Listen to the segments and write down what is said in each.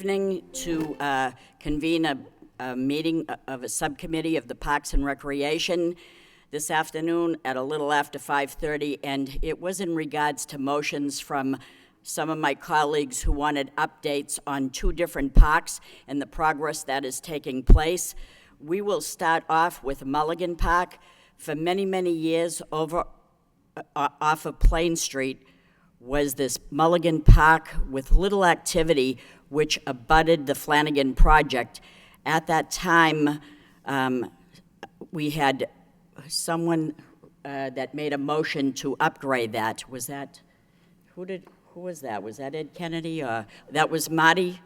evening to convene a meeting of a subcommittee of the Parks and Recreation this afternoon at a little after 5:30, and it was in regards to motions from some of my colleagues who wanted updates on two different parks and the progress that is taking place. We will start off with Mulligan Park. For many, many years, over off of Plain Street was this Mulligan Park with little activity, which abutted the Flanagan project. At that time, we had someone that made a motion to upgrade that. Was that, who was that? Was that Ed Kennedy, or that was Marty?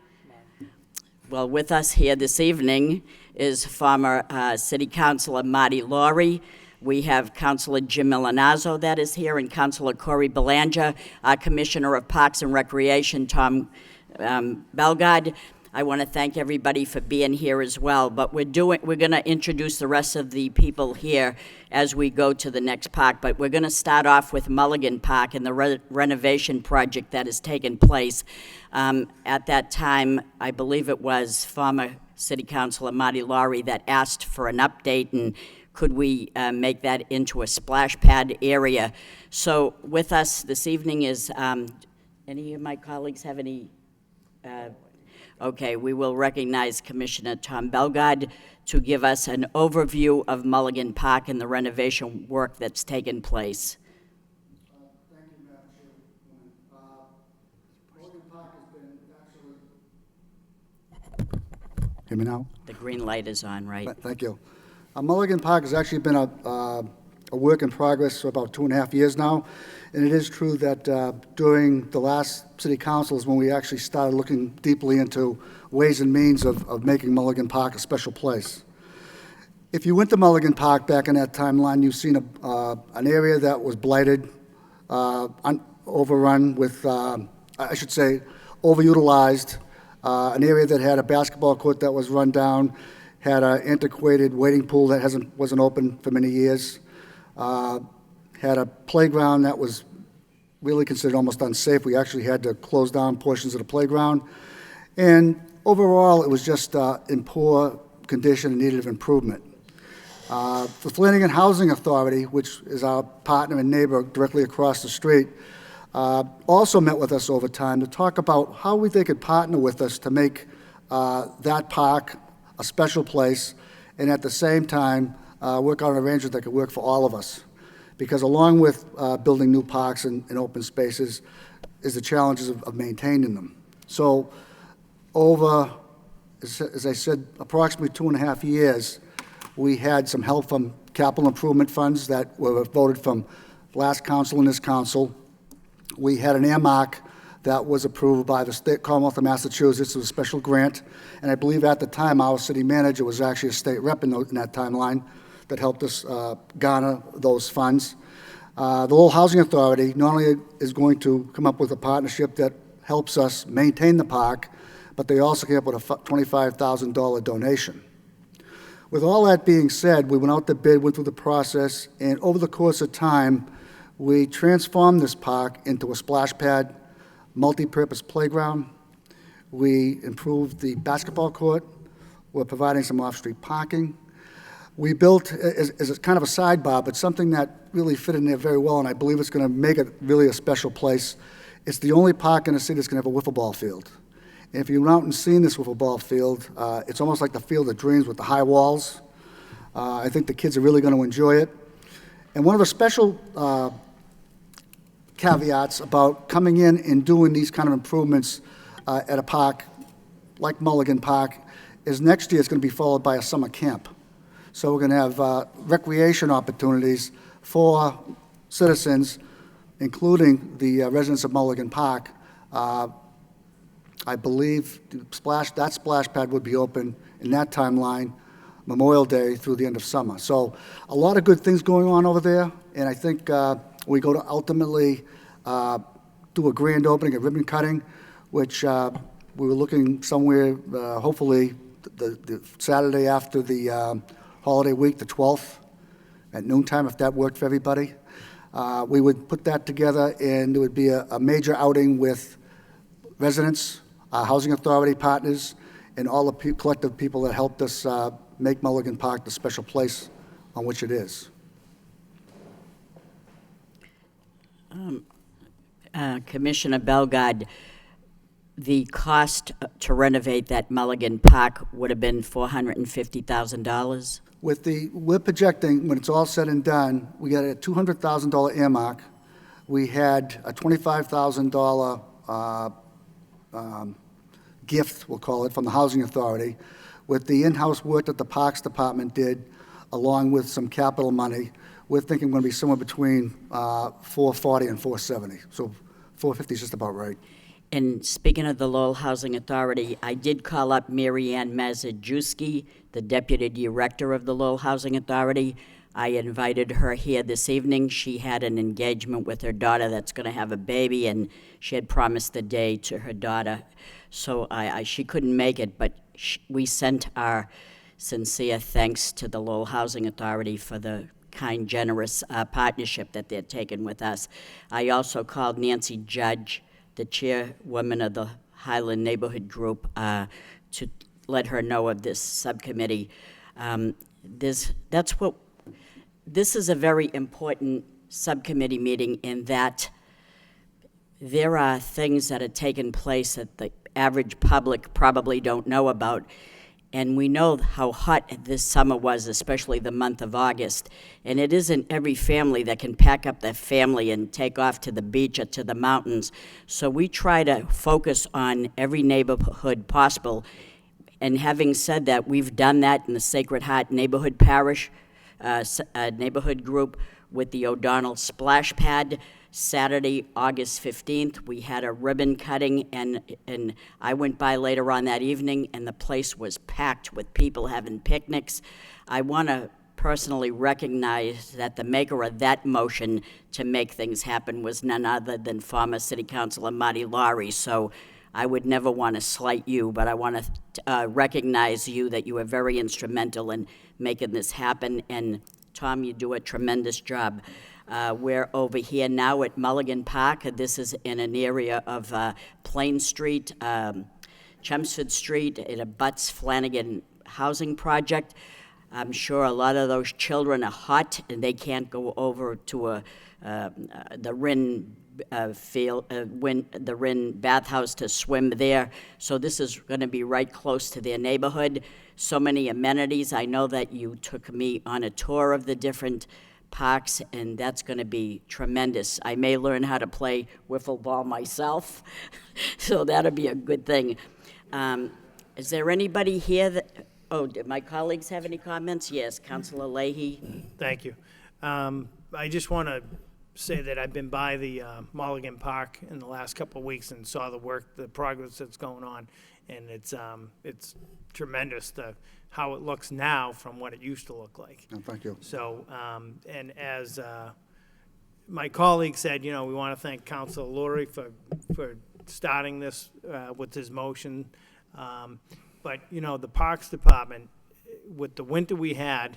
Well, with us here this evening is former City Councilor Marty Laurie. We have Councilor Jim Milanazzo that is here, and Councilor Corey Belanger, our Commissioner of Parks and Recreation, Tom Belgard. I want to thank everybody for being here as well, but we're going to introduce the rest of the people here as we go to the next park, but we're going to start off with Mulligan Park and the renovation project that has taken place. At that time, I believe it was former City Councilor Marty Laurie that asked for an update, and could we make that into a splash pad area. So with us this evening is, any of my colleagues have any? Okay, we will recognize Commissioner Tom Belgard to give us an overview of Mulligan Park and the renovation work that's taken place. Thank you, Madam Chairwoman. Mulligan Park has been actually... Hear me now? The green light is on, right? Thank you. Mulligan Park has actually been a work in progress for about 2.5 years now, and it is true that during the last city council is when we actually started looking deeply into ways and means of making Mulligan Park a special place. If you went to Mulligan Park back in that timeline, you've seen an area that was blighted, overrun with, I should say, overutilized, an area that had a basketball court that was run down, had an antiquated wading pool that wasn't open for many years, had a playground that was really considered almost unsafe. We actually had to close down portions of the playground. And overall, it was just in poor condition and needed improvement. The Flanagan Housing Authority, which is our partner and neighbor directly across the street, also met with us over time to talk about how they could partner with us to make that park a special place, and at the same time, work on an arrangement that could work for all of us. Because along with building new parks and open spaces is the challenges of maintaining them. So over, as I said, approximately 2.5 years, we had some help from capital improvement funds that were voted from last council and this council. We had an earmark that was approved by the state Commonwealth of Massachusetts. It was a special grant, and I believe at the time our city manager was actually a state rep in that timeline that helped us garner those funds. The Lowell Housing Authority not only is going to come up with a partnership that helps us maintain the park, but they also came up with a $25,000 donation. With all that being said, we went out to bid, went through the process, and over the course of time, we transformed this park into a splash pad, multi-purpose playground. We improved the basketball court. We're providing some off-street parking. We built, as a kind of a sidebar, but something that really fit in there very well, and I believe it's going to make it really a special place. It's the only park in the city that's going to have a wiffle ball field. And if you went out and seen this wiffle ball field, it's almost like the Field of Dreams with the high walls. I think the kids are really going to enjoy it. And one of the special caveats about coming in and doing these kind of improvements at a park like Mulligan Park is next year it's going to be followed by a summer camp. So we're going to have recreation opportunities for citizens, including the residents of Mulligan Park. I believe that splash pad would be open in that timeline, Memorial Day through the end of summer. So a lot of good things going on over there, and I think we go to ultimately do a grand opening, a ribbon cutting, which we were looking somewhere, hopefully, the Saturday after the holiday week, the 12th, at noontime, if that worked for everybody. We would put that together, and it would be a major outing with residents, our Housing Authority partners, and all the collective people that helped us make Mulligan Park the special place on which it is. Commissioner Bellegarde, the cost to renovate that Mulligan Park would have been $450,000? We're projecting, when it's all said and done, we got a $200,000 earmark. We had a $25,000 gift, we'll call it, from the Housing Authority. With the in-house work that the Parks Department did, along with some capital money, we're thinking we're going to be somewhere between $440 and $470. So $450 is just about right. And speaking of the Lowell Housing Authority, I did call up Mary Ann Mazajewski, the Deputy Director of the Lowell Housing Authority. I invited her here this evening. She had an engagement with her daughter that's going to have a baby, and she had promised the day to her daughter. So she couldn't make it, but we sent our sincere thanks to the Lowell Housing Authority for the kind, generous partnership that they're taking with us. I also called Nancy Judge, the chairwoman of the Highland Neighborhood Group, to let her know of this subcommittee. This is a very important subcommittee meeting in that there are things that are taking place that the average public probably don't know about. And we know how hot this summer was, especially the month of August. And it isn't every family that can pack up their family and take off to the beach or to the mountains. So we try to focus on every neighborhood possible. And having said that, we've done that in the Sacred Heart Neighborhood Parish neighborhood group with the O'Donnell Splash Pad. Saturday, August 15th, we had a ribbon cutting, and I went by later on that evening, and the place was packed with people having picnics. I want to personally recognize that the maker of that motion to make things happen was none other than former City Councilor Marty Laurie. So I would never want to slight you, but I want to recognize you that you were very instrumental in making this happen. And Tom, you do a tremendous job. We're over here now at Mulligan Park. This is in an area of Plain Street, Chelmsford Street. It abuts Flanagan Housing Project. I'm sure a lot of those children are hot and they can't go over to the Rin the Rin bathhouse to swim there. So this is going to be right close to their neighborhood. So many amenities. I know that you took me on a tour of the different parks, and that's going to be tremendous. I may learn how to play wiffle ball myself, so that'll be a good thing. Is there anybody here that, do my colleagues have any comments? Yes, Councilor Leahy. Thank you. I just want to say that I've been by the Mulligan Park in the last couple of weeks and saw the work, the progress that's going on, and it's tremendous how it looks now from what it used to look like. Oh, thank you. So, and as my colleague said, we want to thank Councilor Laurie for starting this with his motion. But, the Parks Department, with the winter we had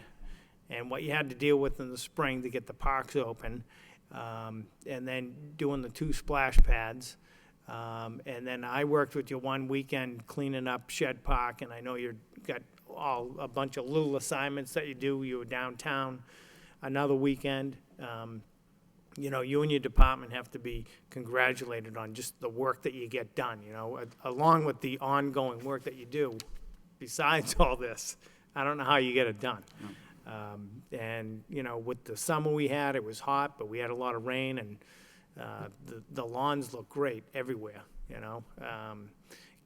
and what you had to deal with in the spring to get the parks open, and then doing the 2 splash pads, and then I worked with you one weekend cleaning up Shed Park, and I know you've got a bunch of little assignments that you do. You were downtown another weekend. You and your department have to be congratulated on just the work that you get done, along with the ongoing work that you do. Besides all this, I don't know how you get it done. And, with the summer we had, it was hot, but we had a lot of rain, and the lawns look great everywhere,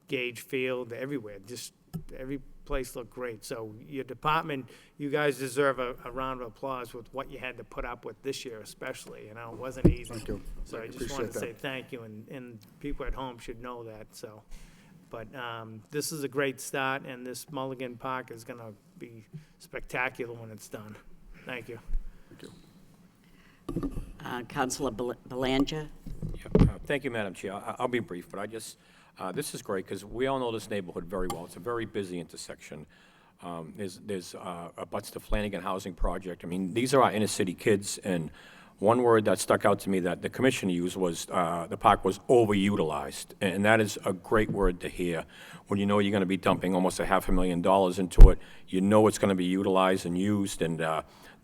Gage Field, everywhere. Just every place looked great. So your department, you guys deserve a round of applause with what you had to put up with this year especially. It wasn't easy. Thank you. So I just wanted to say thank you, and people at home should know that. So, but this is a great start, and this Mulligan Park is going to be spectacular when it's done. Thank you. Thank you. Councilor Belanger. Thank you, Madam Chair. I'll be brief, but this is great because we all know this neighborhood very well. It's a very busy intersection. There's abuts the Flanagan Housing Project. I mean, these are our inner city kids, and one word that stuck out to me that the commissioner used was the park was overutilized. And that is a great word to hear. When you know you're going to be dumping almost $500,000 into it, you know it's going to be utilized and used, and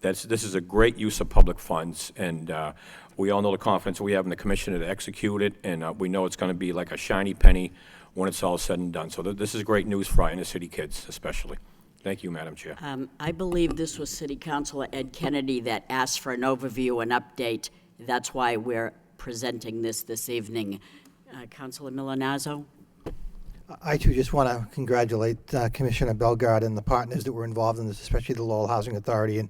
this is a great use of public funds. And we all know the confidence we have in the commissioner to execute it, and we know it's going to be like a shiny penny when it's all said and done. So this is great news for our inner city kids, especially. Thank you, Madam Chair. I believe this was City Councilor Ed Kennedy that asked for an overview and update. That's why we're presenting this evening. Councilor Milanazzo? I too just want to congratulate Commissioner Bellegarde and the partners that were involved in this, especially the Lowell Housing Authority. And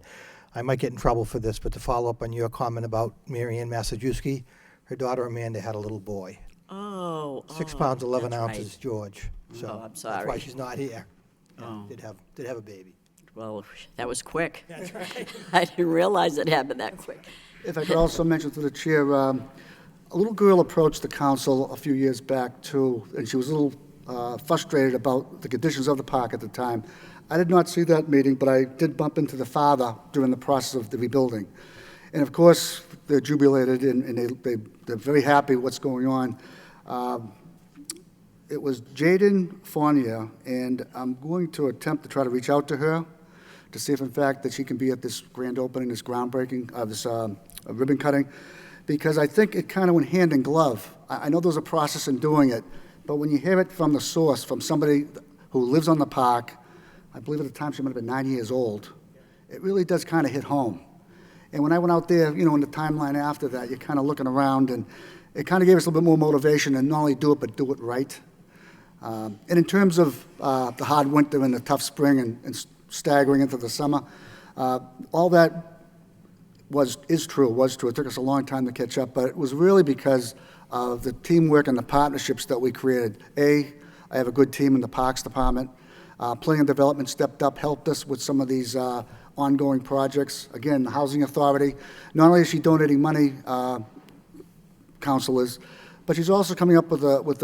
I might get in trouble for this, but to follow up on your comment about Mary Ann Massajuski, her daughter Amanda had a little boy. Oh, 6 pounds, 11 that's ounces, right. George. So I'm that's why sorry. she's not here. Yeah, Oh. did have a baby. Well, that was quick. That's right. I didn't realize it happened that quick. If I could also mention to the chair, a little girl approached the council a few years back too, and she was a little frustrated about the conditions of the park at the time. I did not see that meeting, but I did bump into the father during the process of the rebuilding. And of course, they're jubilated and they're very happy what's going on. It was Jaden Fournier, and I'm going to attempt to try to reach out to her to see if, in fact, that she can be at this grand opening, this groundbreaking, this ribbon cutting, because I think it kind of went hand in glove. I know there's a process in doing it, but when you hear it from the source, from somebody who lives on the park, I believe at the time she might have been 9 years old, it really does kind of hit home. And when I went out there, you know, in the timeline after that, you're kind of looking around, and it kind of gave us a little bit more motivation and not only do it, but do it right. And in terms of the hard winter and the tough spring and staggering into the summer, all that was true. It took us a long time to catch up, but it was really because of the teamwork and the partnerships that we created. I have a good team in the Parks Department. Planning and Development stepped up, helped us with some of these ongoing projects. Again, the Housing Authority, not only is she donating money, councilors, but she's also coming up with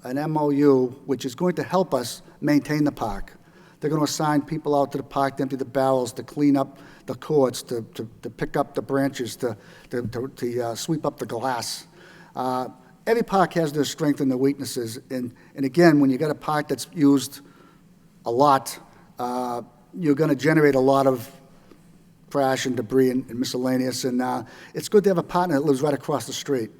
an MOU, which is going to help us maintain the park. They're going to assign people out to the park to empty the barrels, to clean up the courts, to pick up the branches, to sweep up the glass. Every park has their strengths and their weaknesses, and again, when you got a park that's used a lot, you're going to generate a lot of trash and debris and miscellaneous, and it's good to have a partner that lives right across the street,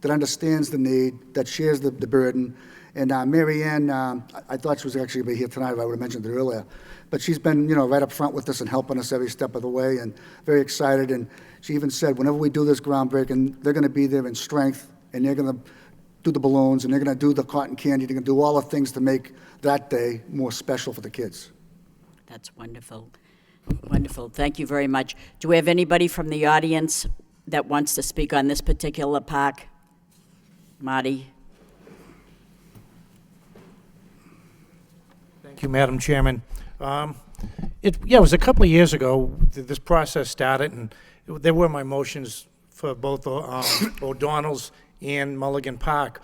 that understands the need, that shares the burden. And Mary Ann, I thought she was actually going to be here tonight, I would have mentioned it earlier. But she's been, you know, right up front with us and helping us every step of the way, and very excited. And she even said, whenever we do this groundbreaking, they're going to be there in strength, and they're going to do the balloons, and they're going to do the cotton candy, they're going to do all the things to make that day more special for the kids. That's wonderful. Wonderful. Thank you very much. Do we have anybody from the audience that wants to speak on this particular park? Marty? Thank you, Madam Chairman. It was a couple of years ago this process started, and there were my motions for both O'Donnell's and Mulligan Park.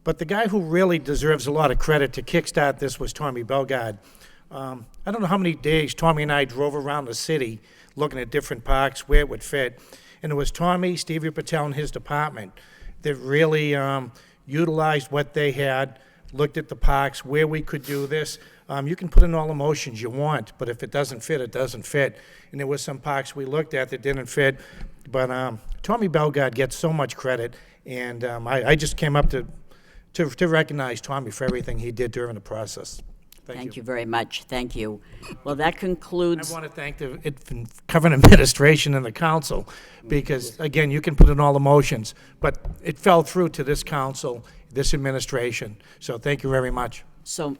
But the guy who really deserves a lot of credit to kickstart this was Tommy Bellegarde. I don't know how many days Tommy and I drove around the city looking at different parks, where it would fit. And it was Tommy, Stevie Patel, and his department that really utilized what they had, looked at the parks, where we could do this. You can put in all the motions you want, but if it doesn't fit, it doesn't fit. And there were some parks we looked at that didn't fit. But Tommy Bellegarde gets so much credit, and I just came up to recognize Tommy for everything he did during the process. Thank you very much. Thank you. Well, that concludes. I want to thank the covering administration and the council, because, again, you can put in all the motions, but it fell through to this council, this administration. So thank you very much. So,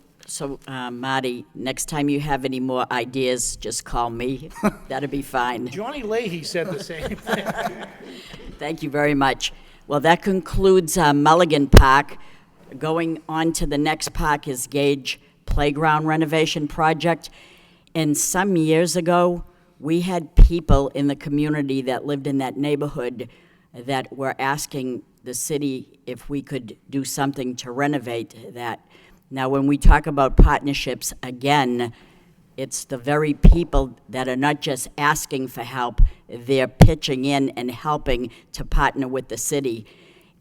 Marty, next time you have any more ideas, just call me. That'll be fine. Johnny Leahy said the same thing. Thank you very much. Well, that concludes Mulligan Park. Going on to the next park is Gage Playground renovation project. And some years ago, we had people in the community that lived in that neighborhood that were asking the city if we could do something to renovate that. Now, when we talk about partnerships, again, it's the very people that are not just asking for help, they're pitching in and helping to partner with the city.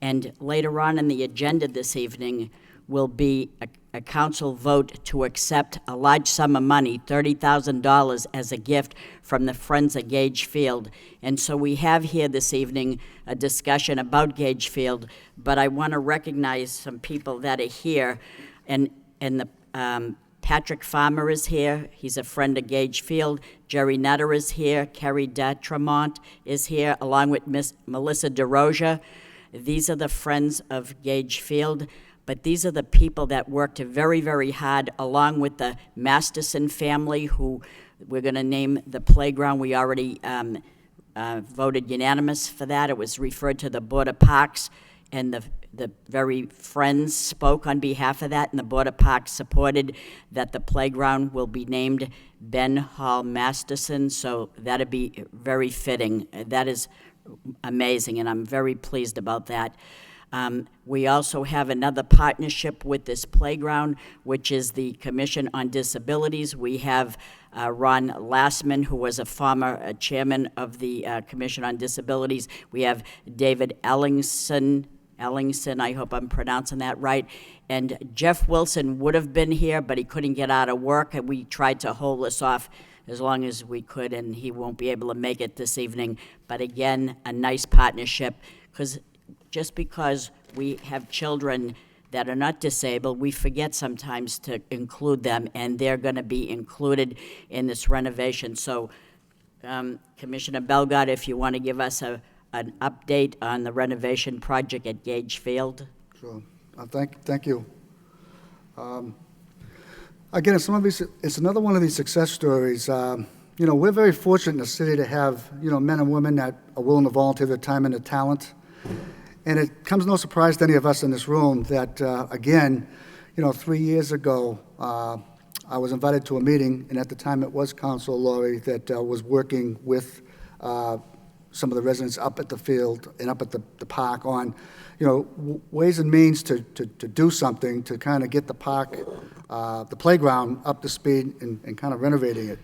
And later on in the agenda this evening will be a council vote to accept a large sum of money, $30,000, as a gift from the Friends of Gage Field. And so we have here this evening a discussion about Gage Field, but I want to recognize some people that are here. And Patrick Farmer is here. He's a friend of Gage Field. Jerry Nutter is here. Kerry Datremont is here, along with Miss Melissa DeRoja. These are the Friends of Gage Field, but these are the people that worked very, very hard, along with the Masterson family, who we're going to name the playground. We already voted unanimous for that. It was referred to the Board of Parks, and the very Friends spoke on behalf of that, and the Board of Parks supported that the playground will be named Ben Hall Masterson, so that'd be very fitting. That is amazing, and I'm very pleased about that. We also have another partnership with this playground, which is the Commission on Disabilities. We have Ron Lassman, who was a former chairman of the Commission on Disabilities. We have David Ellingson, I hope I'm pronouncing that right. And Jeff Wilson would have been here, but he couldn't get out of work, and we tried to hold this off as long as we could, and he won't be able to make it this evening. But again, a nice partnership, because just because we have children that are not disabled, we forget sometimes to include them, and they're going to be included in this renovation. So, Commissioner Bellegarde, if you want to give us an update on the renovation project at Gage Field. Sure. Thank you. Again, it's another one of these success stories. We're very fortunate in the city to have, men and women that are willing to volunteer their time and their talent. And it comes no surprise to any of us in this room that, again, 3 years ago, I was invited to a meeting, and at the time it was Councilor Laurie that was working with some of the residents up at the field and up at the park on, ways and means to do something to kind of get the park, the playground up to speed and kind of renovating it.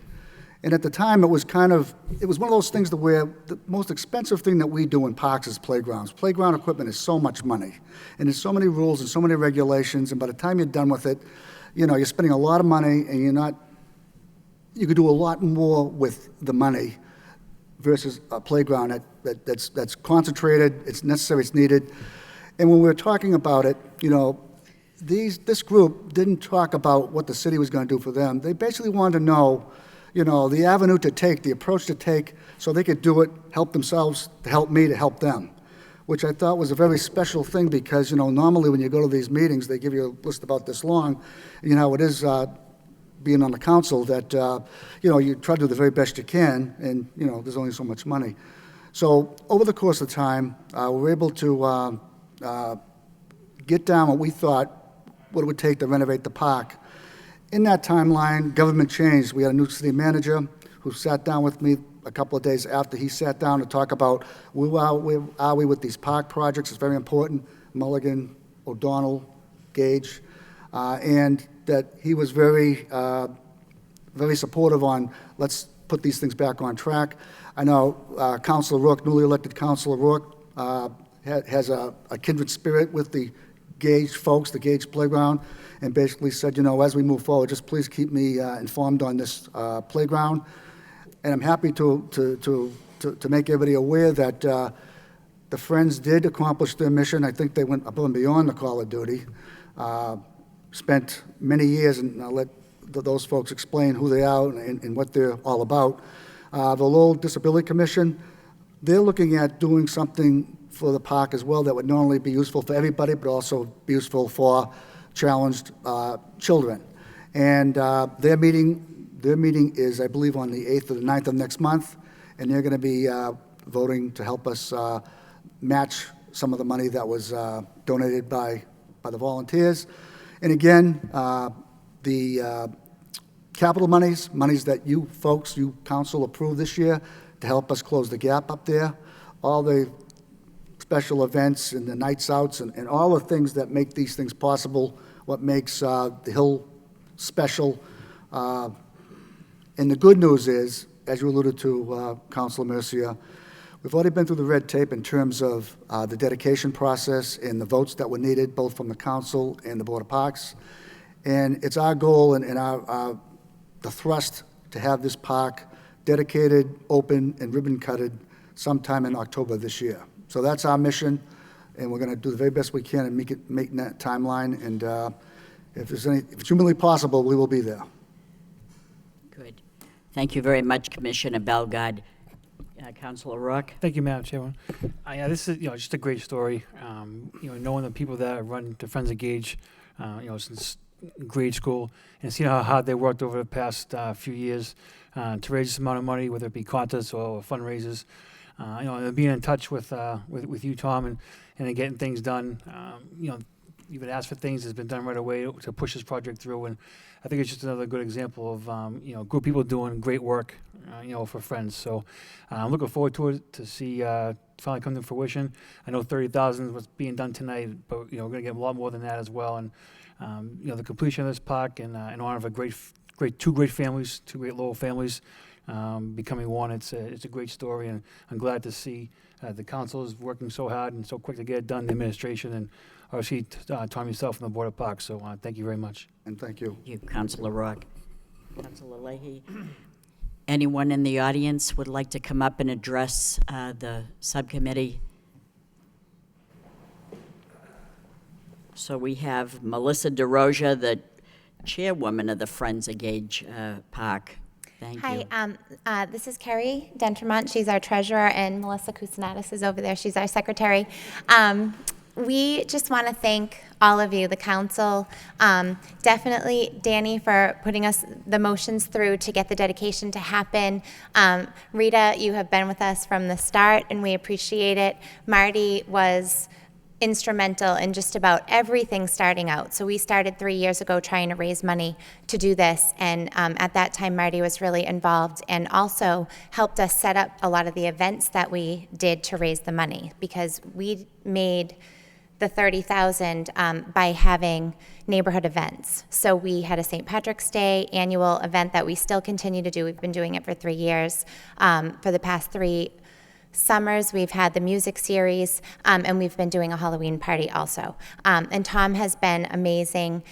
And at the time, it was one of those things to where the most expensive thing that we do in parks is playgrounds. Playground equipment is so much money, and there's so many rules and so many regulations, and by the time you're done with it, you're spending a lot of money, and you could do a lot more with the money versus a playground that's concentrated, it's necessary, it's needed. And when we were talking about it, this group didn't talk about what the city was going to do for them. They basically wanted to know, the avenue to take, the approach to take, so they could do it, help themselves, to help me, to help them, which I thought was a very special thing because, normally when you go to these meetings, they give you a list about this long. It is being on the council that, you try to do the very best you can, and, there's only so much money. So over the course of time, we were able to get down what we thought what it would take to renovate the park. In that timeline, government changed. We had a new city manager who sat down with me a couple of days after he sat down to talk about where are we with these park projects. It's very important. Mulligan, O'Donnell, Gage, and that he was very, very supportive on let's put these things back on track. I know Councilor Rourke, newly elected Councilor Rourke, has a kindred spirit with the Gage folks, the Gage Playground, and basically said, as we move forward, just please keep me informed on this playground. And I'm happy to make everybody aware that the Friends did accomplish their mission. I think they went above and beyond the call of duty, spent many years, and I'll let those folks explain who they are and what they're all about. The Lowell Disability Commission, they're looking at doing something for the park as well that would not only be useful for everybody, but also be useful for challenged children. And their meeting is, I believe, on the 8th or the 9th of next month, and they're going to be voting to help us match some of the money that was donated by the volunteers. And again, the capital monies that you folks, you council approved this year to help us close the gap up there, all the special events and the nights outs and all the things that make these things possible, what makes the Hill special. And the good news is, as you alluded to, Councilor Mercia, we've already been through the red tape in terms of the dedication process and the votes that were needed, both from the council and the Board of Parks. And it's our goal and the thrust to have this park dedicated, open, and ribbon-cutted sometime in October this year. So that's our mission, and we're going to do the very best we can and make that timeline. And if it's humanly possible, we will be there. Good. Thank you very much, Commissioner Bellegarde. Councilor Rourke? Thank you, Madam Chairman. Yeah, this is, just a great story. Knowing the people that run the Friends of Gage, since grade school, and seeing how hard they worked over the past few years to raise this amount of money, whether it be contests or fundraisers. And being in touch with you, Tom, and then getting things done. You've been asked for things that's been done right away to push this project through, and I think it's just another good example of group of people doing great work, for Friends. So I'm looking forward to it to see finally come to fruition. I know 30,000 was being done tonight, but we're going to get a lot more than that as well. And the completion of this park in honor of two great families, two great Lowell families becoming one. It's a great story, and I'm glad to see the council is working so hard and so quick to get it done. The administration and obviously Tom yourself and the Board of Parks. So thank you very much. And thank you. Thank you, Councilor Rourke. Councilor Leahy? Anyone in the audience would like to come up and address the subcommittee? So we have Melissa DeRosa, the chairwoman of the Friends of Gage Park. Thank you. Hi, this is Carrie Dentremont. She's our treasurer, and Melissa Kusinatis is over there. She's our secretary. We just want to thank all of you, the council, definitely Danny for putting us the motions through to get the dedication to happen. Rita, you have been with us from the start, and we appreciate it. Marty was instrumental in just about everything starting out. So we started 3 years ago trying to raise money to do this, and at that time Marty was really involved and also helped us set up a lot of the events that we did to raise the money, because we made the 30,000 by having neighborhood events. So we had a St. Patrick's Day annual event that we still continue to do. We've been doing it for 3 years. For the past 3 summers, we've had the music series, and we've been doing a Halloween party also. And Tom has been amazing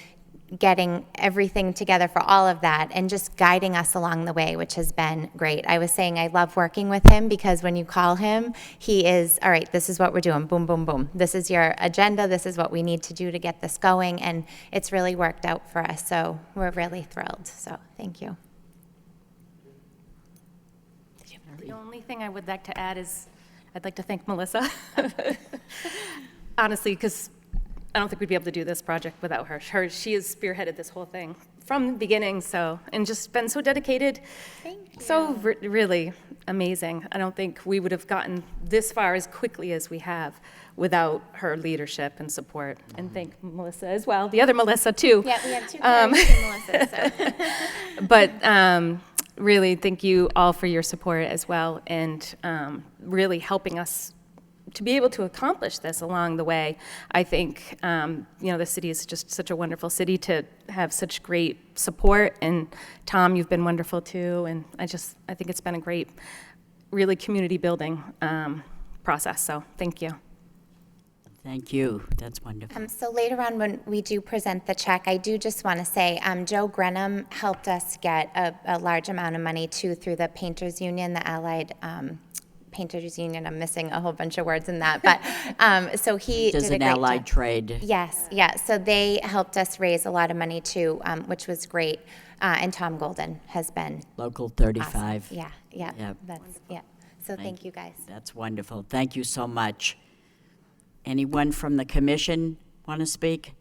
getting everything together for all of that and just guiding us along the way, which has been great. I was saying I love working with him because when you call him, he is, all right, this is what we're doing, boom, boom, boom. This is your agenda, this is what we need to do to get this going, and it's really worked out for us, so we're really thrilled, so thank you. The only thing I would like to add is I'd like to thank Melissa, honestly, because I don't think we'd be able to do this project without her. She has spearheaded this whole thing from the beginning, and just been so dedicated. Thank you. So really amazing. I don't think we would have gotten this far as quickly as we have without her leadership and support. And thank Melissa as well, the other Melissa too. Yeah, we have 2 Melissa, so. But really, thank you all for your support as well, and really helping us to be able to accomplish this along the way. I think, the city is just such a wonderful city to have such great support, and Tom, you've been wonderful too, and I think it's been a great, really community building process, so thank you. Thank you. That's wonderful. So later on when we do present the check, I do just want to say Joe Grenham helped us get a large amount of money too through the Painters Union, the Allied Painters Union. I'm missing a whole bunch of words in that, but so he Does did a an great allied job. trade. Yes, yeah. So they helped us raise a lot of money too, which was great. And Tom Golden has been Local awesome. 35. Yeah. Yep. That's yeah. So thank you guys. That's wonderful. Thank you so much. Anyone from the commission want to speak?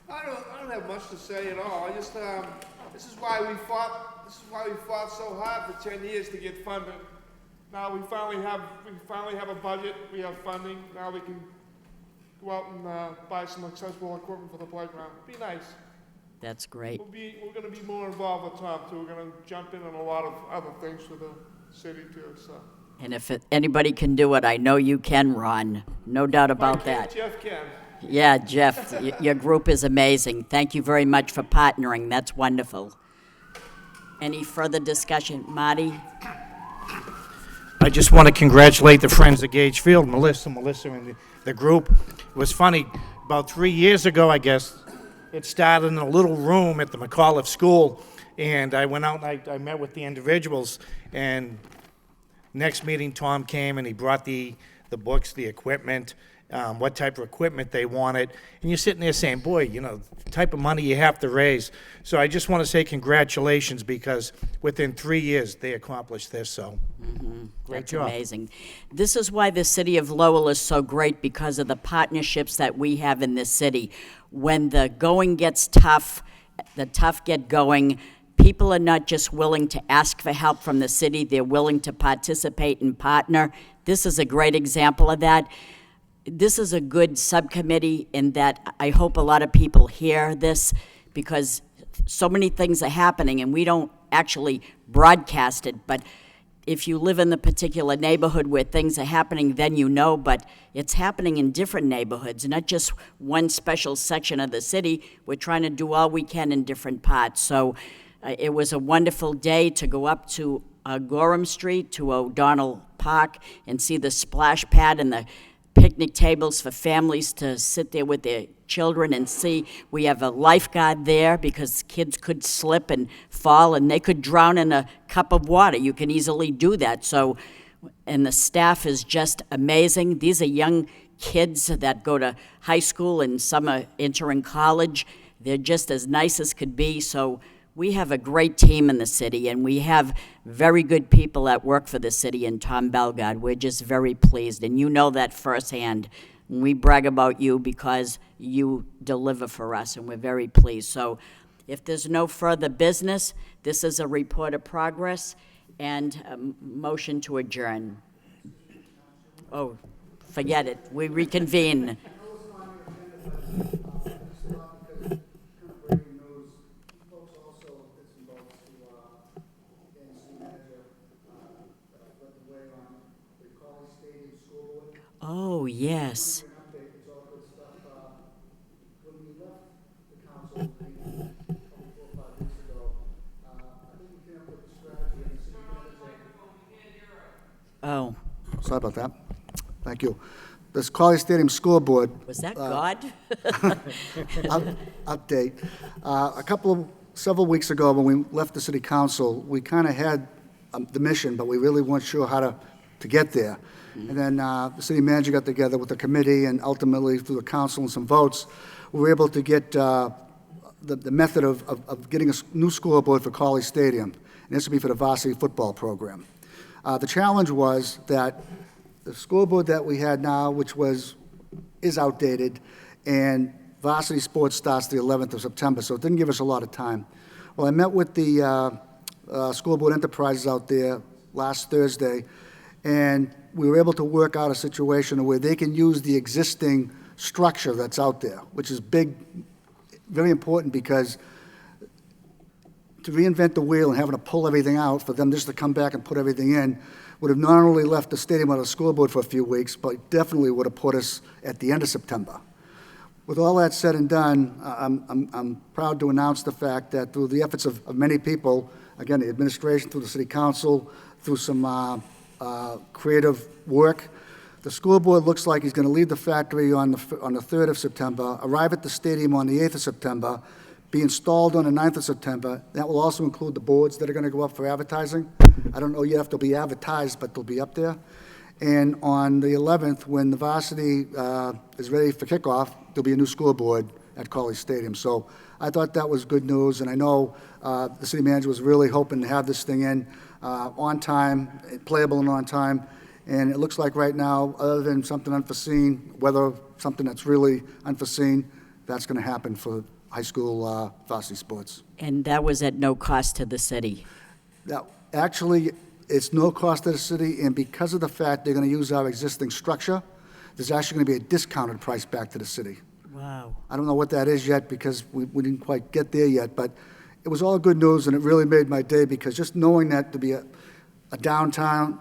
I don't have much to say at all. I just this is why we fought so hard for 10 years to get funding. Now we finally have a budget. We have funding. Now we can go out and buy some accessible equipment for the playground. Be nice. That's great. We're going to be more involved with Tom too. We're going to jump in on a lot of other things for the city too. So. And if anybody can do it, I know you can, Ron. No doubt about that. Jeff can. Yeah, Jeff, your group is amazing. Thank you very much for partnering. That's wonderful. Any further discussion? Marty? I just want to congratulate the Friends of Gage Field, Melissa, and the group. It was funny, about 3 years ago, I guess, it started in a little room at the McAuliffe School, and I went out and I met with the individuals, and next meeting, Tom came and he brought the books, the equipment, what type of equipment they wanted, and you're sitting there saying, boy, you know, the type of money you have to raise. So I just want to say congratulations, because within 3 years, they accomplished this, so great That's job. amazing. This is why the city of Lowell is so great, because of the partnerships that we have in this city. When the going gets tough, the tough get going, people are not just willing to ask for help from the city, they're willing to participate and partner. This is a great example of that. This is a good subcommittee in that I hope a lot of people hear this, because so many things are happening and we don't actually broadcast it, but if you live in the particular neighborhood where things are happening, then you know, but it's happening in different neighborhoods, not just one special section of the city. We're trying to do all we can in different parts. So it was a wonderful day to go up to Gorham Street, to O'Donnell Park, and see the splash pad and the picnic tables for families to sit there with their children and see. We have a lifeguard there because kids could slip and fall and they could drown in a cup of water. You can easily do that. So, and the staff is just amazing. These are young kids that go to high school and some are entering college. They're just as nice as could be. So we have a great team in the city, and we have very good people that work for the city and Tom Bellegarde. We're just very pleased, and you know that firsthand. We brag about you because you deliver for us, and we're very pleased. So if there's no further business, this is a report of progress and a motion to adjourn. Oh, forget it. We reconvene. Oh, yes. When we left the council meeting 4 or 5 weeks ago, I think we came up with a strategy in the city manager. Oh, Sorry about that. Thank you. This College Stadium School Board was that God? update. Several weeks ago, when we left the city council, we kind of had the mission, but we really weren't sure how to get there. And then the city manager got together with the committee, and ultimately through the council and some votes, we were able to get the method of getting a new scoreboard for College Stadium. And this would be for the varsity football program. The challenge was that the scoreboard that we had now, which is outdated, and varsity sports starts the 11th of September, so it didn't give us a lot of time. Well, I met with the scoreboard enterprises out there last Thursday, and we were able to work out a situation where they can use the existing structure that's out there, which is big, very important, because to reinvent the wheel and having to pull everything out, for them just to come back and put everything in, would have not only left the stadium without a scoreboard for a few weeks, but definitely would have put us at the end of September. With all that said and done, I'm proud to announce the fact that through the efforts of many people, again, the administration, through the city council, through some creative work, the school board looks like he's going to leave the factory on the 3rd of September, arrive at the stadium on the 8th of September, be installed on the 9th of September. That will also include the boards that are going to go up for advertising. I don't know yet if they'll be advertised, but they'll be up there. And on the 11th, when the varsity is ready for kickoff, there'll be a new school board at College Stadium. So I thought that was good news, and I know the city manager was really hoping to have this thing in on time, playable and on time. And it looks like right now, other than something unforeseen, whether something that's really unforeseen, that's going to happen for high school varsity sports. And that was at no cost to the city. Now, actually, it's no cost to the city, and because of the fact they're going to use our existing structure, there's actually going to be a discounted price back to the city. Wow. I don't know what that is yet, because we didn't quite get there yet, but it was all good news, and it really made my day, because just knowing that to be a downtime,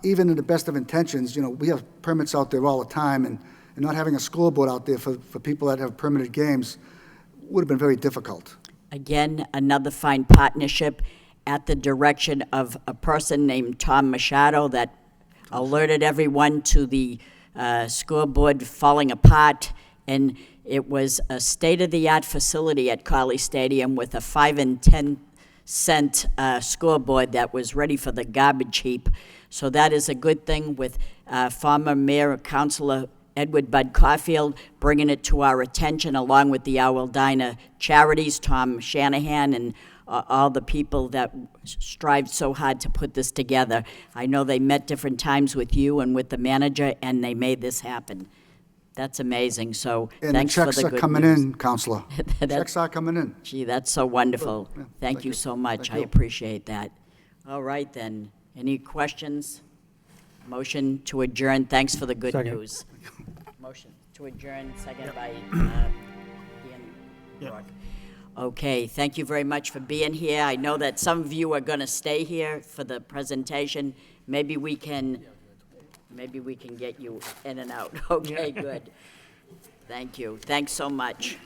even in the best of intentions, we have permits out there all the time, and not having a scoreboard out there for people that have permitted games would have been very difficult. again, another fine partnership at the direction of a person named Tom Machado that alerted everyone to the scoreboard falling apart. And it was a state-of-the-art facility at Colley Stadium with a 5 and 10 cent scoreboard that was ready for the garbage heap. So that is a good thing with former Mayor Councilor Edward Bud Caulfield bringing it to our attention, along with the Owl Diner Charities, Tom Shanahan, and all the people that strived so hard to put this together. I know they met different times with you and with the manager, and they made this happen. That's amazing, so And the thanks for checks the are good coming news. in, Counselor. Checks are coming in. Gee, that's so wonderful. Yeah, Thank you so much. Thank I you. appreciate that. All right, then. Any questions? Motion to adjourn. Thanks for the good Second. news. Motion to adjourn, second by Dan Rock. Okay, thank you very much for being here. I know that some of you are going to stay here for the presentation. Maybe we can get you in and out. Okay, good. Thank you. Thanks so much.